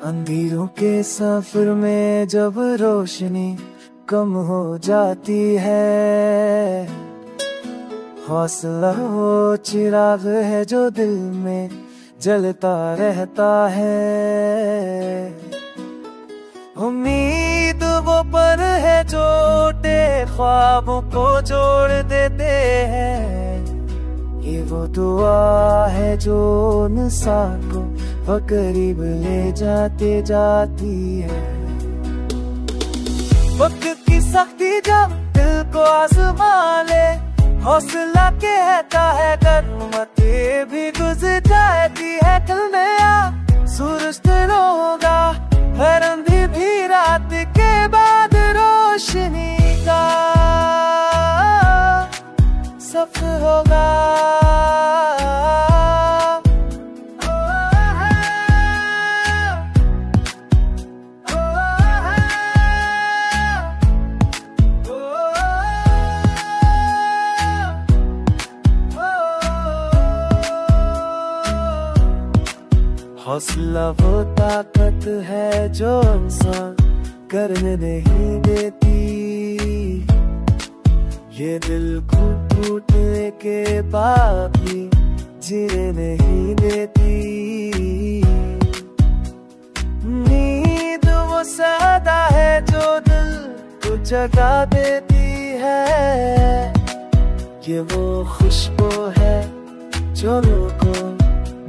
अंधेरों के सफर में जब रोशनी कम हो जाती है, हौसला वो चिराग है जो दिल में जलता रहता है। उम्मीद वो पर है जो ख्वाबों को जोड़ देते हैं। ये वो दुआ है जो इंसान को करीब ले जाते जाती है। वक्त की सख्ती जब दिल को आजमा ले, हौसला कहता है कदमतें भी गुजर जाती है। कल नया सूरज होगा, हर अंधी भी रात के बाद रोशनी का सफर होगा। हौसला वो ताकत है जो इंसान करने नहीं देती। ये दिल को टूटने के बाद भी जीने नहीं देती। नींद वो सदा है जो दिल को जगा देती है। ये वो खुशबू है जो लोगों को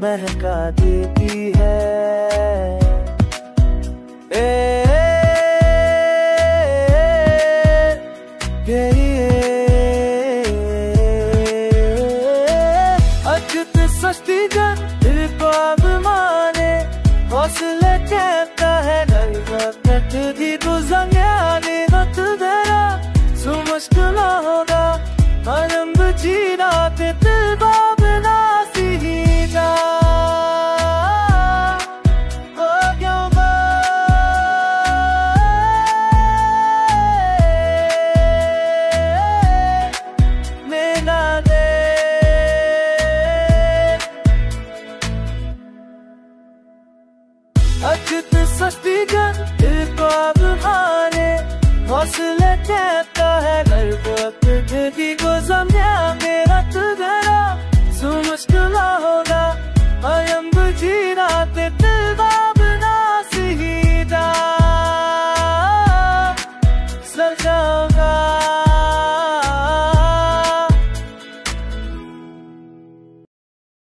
महका देती है। अजत सस्ती जन दिल को अब माने, हौसला कहता है वक्त दी गुजरने वक्त धरा सो मुश्किल होगा आनंद जी